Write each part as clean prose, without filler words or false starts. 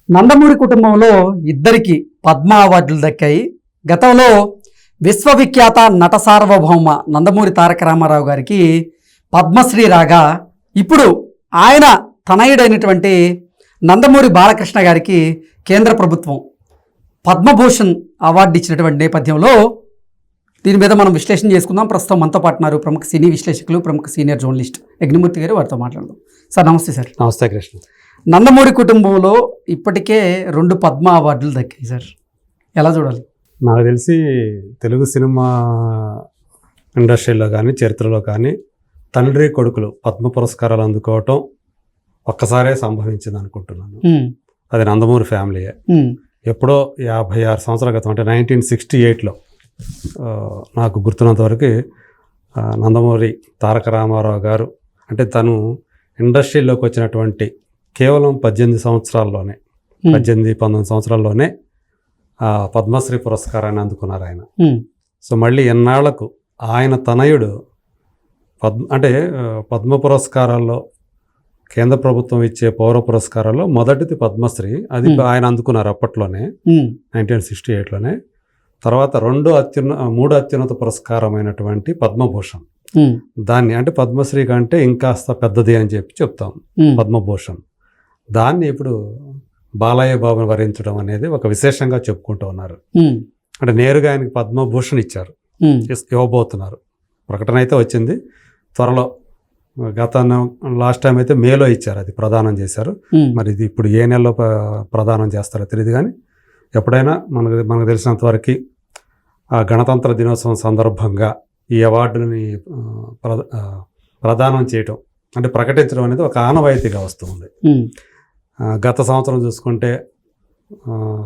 నందమూరి కుటుంబంలో ఇద్దరికి పద్మ అవార్డులు దక్కాయి. గతంలో విశ్వవిఖ్యాత నట సార్వభౌమ నందమూరి తారక రామారావు గారికి పద్మశ్రీ రాగా, ఇప్పుడు ఆయన తనయుడైనటువంటి నందమూరి బాలకృష్ణ గారికి కేంద్ర ప్రభుత్వం పద్మభూషణ్ అవార్డు ఇచ్చినటువంటి నేపథ్యంలో దీని మీద మనం విశ్లేషణ చేసుకుందాం. ప్రస్తుతం మనతో పాటున్నారు ప్రముఖ సినీ విశ్లేషకులు, ప్రముఖ సీనియర్ జర్నలిస్ట్ యజ్ఞమూర్తి గారు. వారితో మాట్లాడదాం. సార్ నమస్తే. సార్ నమస్తే కృష్ణ. నందమూరి కుటుంబంలో ఇప్పటికే 2 పద్మ అవార్డులు దక్కాయి సార్, ఎలా చూడాలి? నాకు తెలిసి తెలుగు సినిమా ఇండస్ట్రీలో కానీ చరిత్రలో కానీ తండ్రి కొడుకులు పద్మ పురస్కారాలు అందుకోవటం ఒక్కసారే సంభవించింది అనుకుంటున్నాను. అది నందమూరి ఫ్యామిలీయే. ఎప్పుడో 56 సంవత్సరాల క్రితం, అంటే 1968లో నాకు గుర్తున్నంత వరకు నందమూరి తారక రామారావు గారు, అంటే తను ఇండస్ట్రీలోకి వచ్చినటువంటి కేవలం 18 సంవత్సరాల్లోనే 19 సంవత్సరాల్లోనే పద్మశ్రీ పురస్కారాన్ని అందుకున్నారు ఆయన. సో మళ్ళీ ఎన్నాళ్లకు ఆయన తనయుడు పద్మ పురస్కారాల్లో కేంద్ర ప్రభుత్వం ఇచ్చే పౌర పురస్కారాల్లో మొదటిది పద్మశ్రీ, అది ఆయన అందుకున్నారు అప్పట్లోనే 1968లోనే. తర్వాత 3 అత్యున్నత పురస్కారమైనటువంటి పద్మభూషణ్, దాన్ని అంటే పద్మశ్రీ కంటే ఇంకాస్త పెద్దది అని చెప్తాం పద్మభూషణ్. దాన్ని ఇప్పుడు బాలయ్య బాబుని వరించడం అనేది ఒక విశేషంగా చెప్పుకుంటూ ఉన్నారు. అంటే నేరుగా ఆయనకి పద్మభూషణ్ ఇచ్చారు, ఇవ్వబోతున్నారు. ప్రకటన అయితే వచ్చింది త్వరలో. లాస్ట్ టైం అయితే మేలో ఇచ్చారు, అది ప్రదానం చేశారు. మరి ఇది ఇప్పుడు ఏ నెలలో ప్రదానం చేస్తారో తెలియదు, కానీ ఎప్పుడైనా మనకు తెలిసినంత వరకు ఆ గణతంత్ర దినోత్సవం సందర్భంగా ఈ అవార్డుని ప్రదానం చేయటం, అంటే ప్రకటించడం అనేది ఒక ఆనవాయితీగా వస్తుంది. గత సంవత్సరం చూసుకుంటే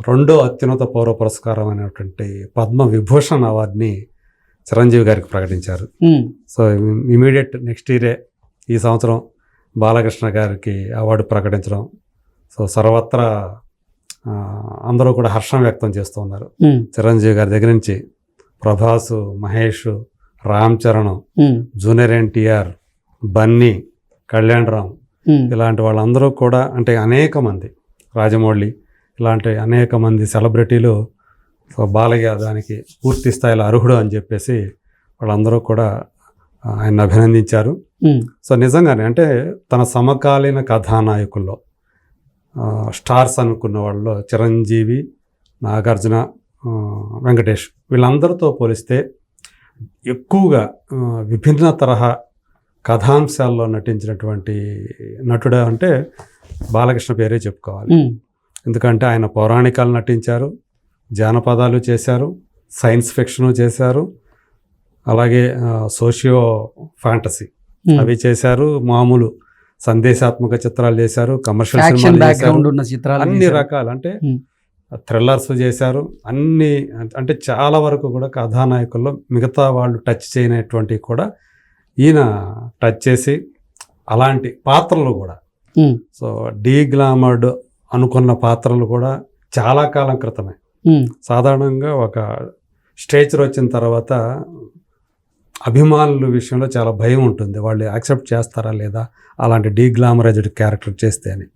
2వ అత్యున్నత పౌర పురస్కారం అయినటువంటి పద్మ విభూషణ్ అవార్డుని చిరంజీవి గారికి ప్రకటించారు. సో ఇమీడియట్ నెక్స్ట్ ఇయరే ఈ సంవత్సరం బాలకృష్ణ గారికి అవార్డు ప్రకటించడం, సో సర్వత్రా అందరూ కూడా హర్షం వ్యక్తం చేస్తూ ఉన్నారు. చిరంజీవి గారి దగ్గర నుంచి ప్రభాస్, మహేష్, రామ్ చరణ్, జూనియర్ ఎన్టీఆర్, బన్నీ, కళ్యాణ్ రామ్, ఇలాంటి వాళ్ళందరూ కూడా, అంటే అనేక మంది, రాజమౌళి, ఇలాంటి అనేక మంది సెలబ్రిటీలు సో బాలయ్య దానికి పూర్తి స్థాయిలో అర్హుడు అని చెప్పేసి వాళ్ళందరూ కూడా ఆయన అభినందించారు. సో నిజంగానే అంటే తన సమకాలీన కథానాయకుల్లో స్టార్స్ అనుకున్న వాళ్ళలో చిరంజీవి, నాగార్జున, వెంకటేష్, వీళ్ళందరితో పోలిస్తే ఎక్కువగా విభిన్న తరహా కథాంశాల్లో నటించినటువంటి నటుడు అంటే బాలకృష్ణ పేరే చెప్పుకోవాలి. ఎందుకంటే ఆయన పౌరాణికాలు నటించారు, జానపదాలు చేశారు, సైన్స్ ఫిక్షను చేశారు, అలాగే సోషియో ఫ్యాంటసీ అవి చేశారు, మామూలు సందేశాత్మక చిత్రాలు చేశారు, కమర్షియల్ సినిమాలు, అన్ని రకాలు, అంటే థ్రిల్లర్స్ చేశారు. అన్ని అంటే చాలా వరకు కూడా కథానాయకుల్లో మిగతా వాళ్ళు టచ్ చేయనటువంటివి కూడా ఈయన టచ్ చేసి, అలాంటి పాత్రలు కూడా, సో డీగ్లామర్డ్ అనుకున్న పాత్రలు కూడా చాలా కాలం క్రితమే. సాధారణంగా ఒక స్టేచర్ వచ్చిన తర్వాత అభిమానుల విషయంలో చాలా భయం ఉంటుంది, వాళ్ళు యాక్సెప్ట్ చేస్తారా లేదా అలాంటి డీగ్లామరైజ్డ్ క్యారెక్టర్ చేస్తే అని.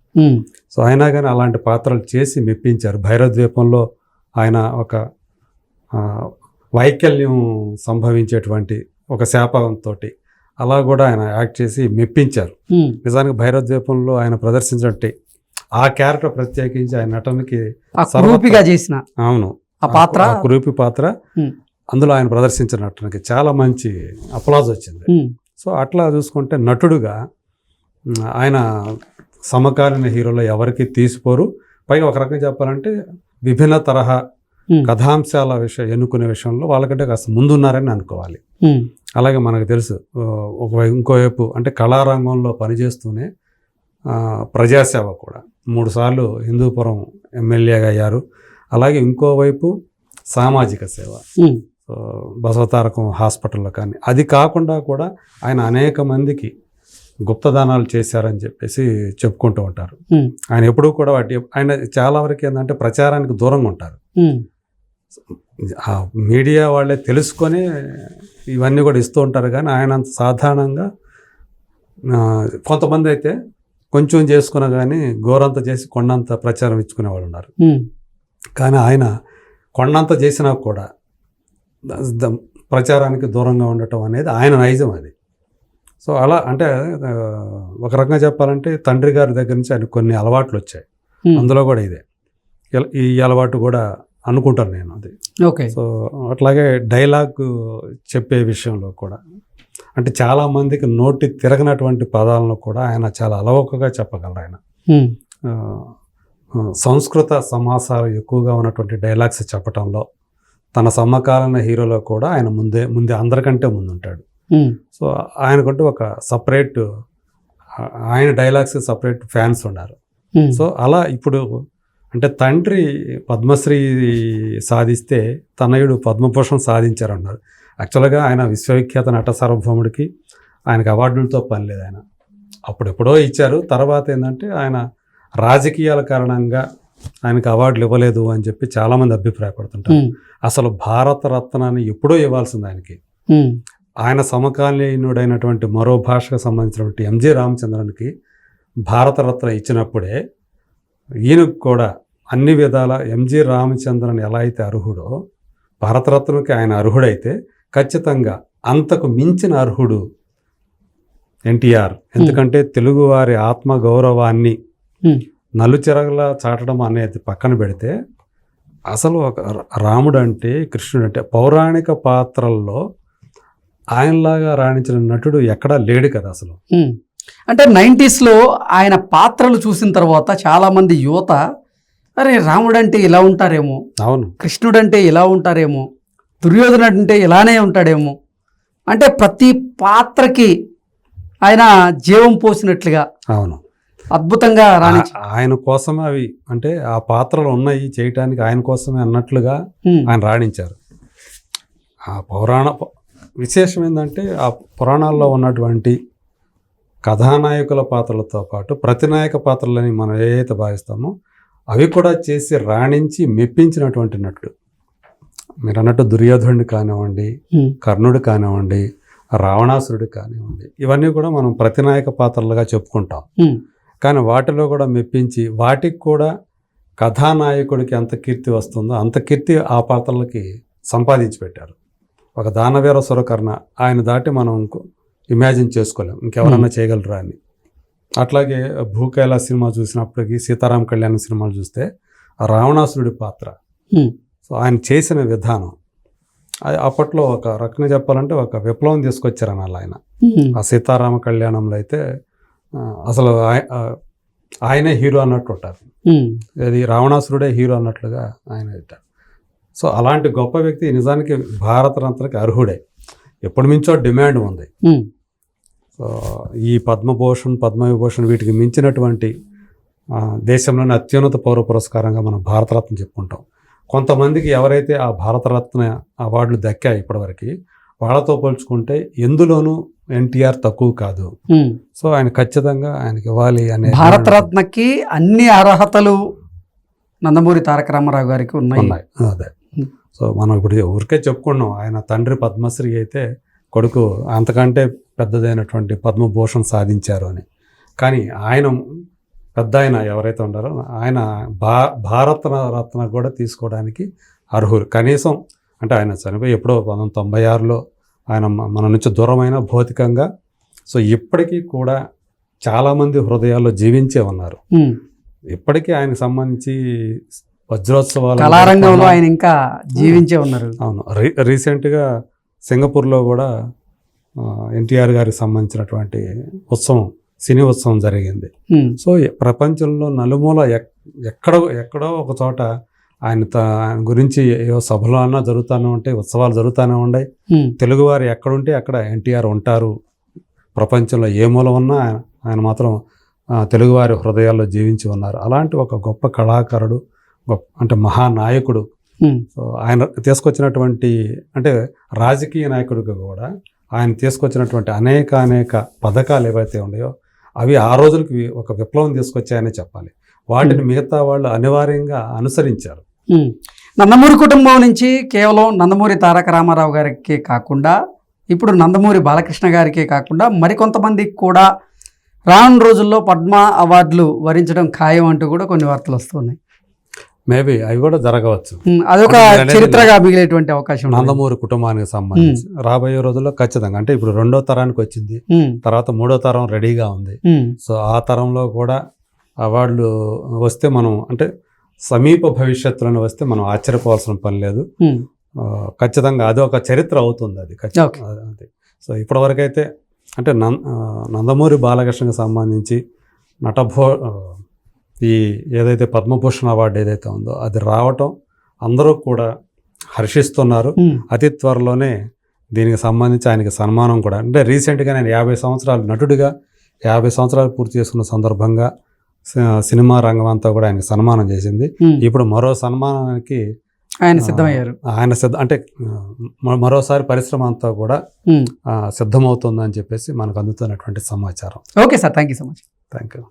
సో అయినా కానీ అలాంటి పాత్రలు చేసి మెప్పించారు. భైరవద్వీపంలో ఆయన ఒక వైకల్యం సంభవించేటువంటి ఒక శాపంతో అలా కూడా ఆయన యాక్ట్ చేసి మెప్పించారు. నిజానికి భైరవద్వీపంలో ఆయన ప్రదర్శించినట్టు ఆ క్యారెక్టర్ ప్రత్యేకించి ఆయన నటనకి చేసిన, అవును, ఆ పాత్ర కురూపి పాత్ర, అందులో ఆయన ప్రదర్శించిన నటనకి చాలా మంచి అప్లాజ్ వచ్చింది. సో అట్లా చూసుకుంటే నటుడుగా ఆయన సమకాలీన హీరోలో ఎవరికి తీసిపోరు. పైగా ఒక రకంగా చెప్పాలంటే విభిన్న తరహా కథాంశాల ఎన్నుకునే విషయంలో వాళ్ళకంటే కాస్త ముందున్నారని అనుకోవాలి. అలాగే మనకు తెలుసు ఇంకోవైపు అంటే కళారంగంలో పనిచేస్తూనే ప్రజాసేవ కూడా 3 సార్లు హిందూపురం ఎమ్మెల్యేగా అయ్యారు. అలాగే ఇంకోవైపు సామాజిక సేవ, బసవతారకం హాస్పిటల్లో కానీ, అది కాకుండా కూడా ఆయన అనేక మందికి గుప్తదానాలు చేశారని చెప్పేసి చెప్పుకుంటూ ఉంటారు. ఆయన ఎప్పుడూ కూడా ఆయన చాలా వరకు ఏంటంటే ప్రచారానికి దూరంగా ఉంటారు. మీడియా వాళ్ళే తెలుసుకొని ఇవన్నీ కూడా ఇస్తూ ఉంటారు, కానీ ఆయన అంత సాధారణంగా కొంతమంది అయితే కొంచెం చేసుకున్నా కానీ గోరంత చేసి కొండంత ప్రచారం ఇచ్చుకునేవాళ్ళు ఉన్నారు. కానీ ఆయన కొండంత చేసినా కూడా ప్రచారానికి దూరంగా ఉండటం అనేది ఆయన నైజం అది. సో అలా అంటే ఒక రకంగా చెప్పాలంటే తండ్రి గారి దగ్గర నుంచి ఆయన కొన్ని అలవాట్లు వచ్చాయి. అందులో కూడా ఇదే ఈ అలవాటు కూడా అనుకుంటాను నేను అది. ఓకే. సో అట్లాగే డైలాగ్ చెప్పే విషయంలో కూడా అంటే చాలామందికి నోటి తిరగనటువంటి పదాలను కూడా ఆయన చాలా అలవోకగా చెప్పగలరు. ఆయన సంస్కృత సమాసాలు ఎక్కువగా ఉన్నటువంటి డైలాగ్స్ చెప్పటంలో తన సమకాలీన హీరోలో కూడా ఆయన ముందే అందరికంటే ముందుంటాడు. సో ఆయనకంటూ ఒక సపరేట్ ఆయన డైలాగ్స్ సపరేట్ ఫ్యాన్స్ ఉన్నారు. సో అలా ఇప్పుడు అంటే తండ్రి పద్మశ్రీ సాధిస్తే తనయుడు పద్మభూషణ్ సాధించారన్నారు. యాక్చువల్గా ఆయన విశ్వవిఖ్యాత నట సార్వభౌముడికి ఆయనకు అవార్డులతో పని లేదు. ఆయన అప్పుడెప్పుడో ఇచ్చారు. తర్వాత ఏంటంటే ఆయన రాజకీయాల కారణంగా ఆయనకు అవార్డులు ఇవ్వలేదు అని చెప్పి చాలామంది అభిప్రాయపడుతుంటారు. అసలు భారతరత్నాన్ని ఎప్పుడో ఇవ్వాల్సింది ఆయనకి. ఆయన సమకాలీనుడైనటువంటి మరో భాషకు సంబంధించినటువంటి ఎంజి రామచంద్రన్కి భారతరత్న ఇచ్చినప్పుడే ఈయనకు కూడా అన్ని విధాల ఎంజి రామచంద్రన్ ఎలా అయితే అర్హుడో భారతరత్నకి ఆయన అర్హుడైతే ఖచ్చితంగా అంతకు మించిన అర్హుడు ఎన్టీఆర్. ఎందుకంటే తెలుగువారి ఆత్మ గౌరవాన్ని నలుచెరగలా చాటడం అనేది పక్కన పెడితే అసలు ఒక రాముడు అంటే కృష్ణుడు అంటే పౌరాణిక పాత్రల్లో ఆయనలాగా రాణించిన నటుడు ఎక్కడా లేడు కదా అసలు. అంటే 90sలో ఆయన పాత్రలు చూసిన తర్వాత చాలామంది యువత అరే రాముడు అంటే ఇలా ఉంటారేమో, అవును, కృష్ణుడు అంటే ఇలా ఉంటారేమో, దుర్యోధనుడు అంటే ఇలానే ఉంటాడేమో, అంటే ప్రతి పాత్రకి ఆయన జీవం పోసినట్లుగా అవును అద్భుతంగా ఆయన కోసమే అవి అంటే ఆ పాత్రలు ఉన్నాయి చేయటానికి ఆయన కోసమే అన్నట్లుగా ఆయన రాణించారు. ఆ పురాణ విశేషం ఏంటంటే ఆ పురాణాల్లో ఉన్నటువంటి కథానాయకుల పాత్రలతో పాటు ప్రతినాయక పాత్రలని మనం ఏదైతే భావిస్తామో అవి కూడా చేసి రాణించి మెప్పించినటువంటి నటుడు. మీరు అన్నట్టు దుర్యోధనుడు కానివ్వండి, కర్ణుడు కానివ్వండి, రావణాసురుడు కానివ్వండి, ఇవన్నీ కూడా మనం ప్రతినాయక పాత్రలుగా చెప్పుకుంటాం. కానీ వాటిలో కూడా మెప్పించి వాటికి కూడా కథానాయకుడికి ఎంత కీర్తి వస్తుందో అంత కీర్తి ఆ పాత్రలకి సంపాదించి పెట్టారు. ఒక దానవీర సురకర్ణ ఆయన దాటి మనం ఇమాజిన్ చేసుకోలేం ఇంకెవరన్నా చేయగలరా అని. అట్లాగే భూకైలా సినిమా చూసినప్పటికీ సీతారాం కళ్యాణ్ సినిమాలు చూస్తే రావణాసురుడి పాత్ర సో ఆయన చేసిన విధానం అది అప్పట్లో ఒక రకంగా చెప్పాలంటే ఒక విప్లవం తీసుకొచ్చారని ఆయన. ఆ సీతారామ కళ్యాణంలో అయితే అసలు ఆయనే హీరో అన్నట్టు ఉంటారు. అది రావణాసురుడే హీరో అన్నట్లుగా ఆయన అవుతారు. సో అలాంటి గొప్ప వ్యక్తి నిజానికి భారతరత్నకి అర్హుడే. ఎప్పటి నుంచో డిమాండ్ ఉంది. సో ఈ పద్మభూషణ్, పద్మవిభూషణ్ వీటికి మించినటువంటి దేశంలోని అత్యున్నత పౌర పురస్కారంగా మనం భారతరత్న చెప్పుకుంటాం. కొంతమందికి ఎవరైతే ఆ భారతరత్న అవార్డులు దక్కాయి ఇప్పటివరకు వాళ్ళతో పోల్చుకుంటే ఎందులోనూ ఎన్టీఆర్ తక్కువ కాదు. సో ఆయన ఖచ్చితంగా ఆయనకి ఇవ్వాలి అనే. భారతరత్నకి అన్ని అర్హతలు నందమూరి తారక రామారావు గారికి ఉన్నాయి. అదే. సో మనం ఇప్పుడు ఊరికే చెప్పుకున్నాం ఆయన తండ్రి పద్మశ్రీ అయితే కొడుకు అంతకంటే పెద్దదైనటువంటి పద్మభూషణ్ సాధించారు అని. కానీ ఆయన పెద్ద ఆయన ఎవరైతే ఉన్నారో ఆయన భారతరత్న కూడా తీసుకోవడానికి అర్హులు. కనీసం అంటే ఆయన చనిపోయి ఎప్పుడో 1996లో ఆయన మన నుంచి దూరమైన భౌతికంగా. సో ఇప్పటికీ కూడా చాలామంది హృదయాల్లో జీవించే ఉన్నారు. ఇప్పటికీ ఆయనకు సంబంధించి వజ్రోత్సవాలు కళారంగంలో ఆయన ఇంకా జీవించే ఉన్నారు. అవును. రీసెంట్గా సింగపూర్లో కూడా ఎన్టీఆర్ గారికి సంబంధించినటువంటి ఉత్సవం, సినీ ఉత్సవం జరిగింది. సో ప్రపంచంలో నలుమూల ఎక్కడో ఒక చోట ఆయన గురించి ఏవో సభలు అన్నా జరుగుతూనే ఉంటాయి, ఉత్సవాలు జరుగుతూనే ఉన్నాయి. తెలుగువారు ఎక్కడుంటే అక్కడ ఎన్టీఆర్ ఉంటారు. ప్రపంచంలో ఏ మూల ఉన్నా ఆయన మాత్రం తెలుగువారి హృదయాల్లో జీవించి ఉన్నారు. అలాంటి ఒక గొప్ప కళాకారుడు, అంటే మహానాయకుడు. సో ఆయన తీసుకొచ్చినటువంటి అంటే రాజకీయ నాయకుడిగా కూడా ఆయన తీసుకొచ్చినటువంటి అనేక పథకాలు ఏవైతే ఉన్నాయో అవి ఆ రోజులకి ఒక విప్లవం తీసుకొచ్చాయనే చెప్పాలి. వాటిని మిగతా వాళ్ళు అనివార్యంగా అనుసరించారు. నందమూరి కుటుంబం నుంచి కేవలం నందమూరి తారక రామారావు గారికి కాకుండా ఇప్పుడు నందమూరి బాలకృష్ణ గారికే కాకుండా మరికొంతమందికి కూడా రానున్న రోజుల్లో పద్మ అవార్డులు వరించడం ఖాయం అంటూ కూడా కొన్ని వార్తలు వస్తున్నాయి. మేబీ అవి కూడా జరగవచ్చు. అదొక అంటే అనేది చరిత్రగా మిగిలేటువంటి అవకాశం ఉంది. నందమూరి కుటుంబానికి సంబంధించి రాబోయే రోజుల్లో ఖచ్చితంగా, అంటే ఇప్పుడు 2వ తరానికి వచ్చింది, ఉమ్, తర్వాత 3వ తరం రెడీగా ఉంది. ఉమ్, సో ఆ తరంలో కూడా అవార్డులు వస్తే మనం, అంటే సమీప భవిష్యత్తులోనే వస్తే మనం ఆశ్చర్యపోవాల్సిన పని లేదు. ఉమ్, ఖచ్చితంగా అది ఒక చరిత్ర అవుతుంది. అది ఖచ్చితంగా అది. సో ఇప్పటివరకైతే అంటే నందమూరి బాలకృష్ణకి సంబంధించి ఈ ఏదైతే పద్మభూషణ్ అవార్డు ఏదైతే ఉందో అది రావటం అందరూ కూడా హర్షిస్తున్నారు. ఉమ్, అతి త్వరలోనే దీనికి సంబంధించి ఆయనకి సన్మానం కూడా, అంటే రీసెంట్గా నేను 50 సంవత్సరాలు నటుడిగా 50 సంవత్సరాలు పూర్తి చేసుకున్న సందర్భంగా సినిమా రంగం అంతా కూడా ఆయనకి సన్మానం చేసింది. ఉమ్. ఇప్పుడు మరో సన్మానానికి ఆయన సిద్ధమయ్యారు. ఆయన అంటే మరోసారి పరిశ్రమ అంతా కూడా ఉమ్. సిద్ధమవుతుందని చెప్పేసి మనకు అందుతున్నటువంటి సమాచారం. Okay sir, thank you so much. Thank you.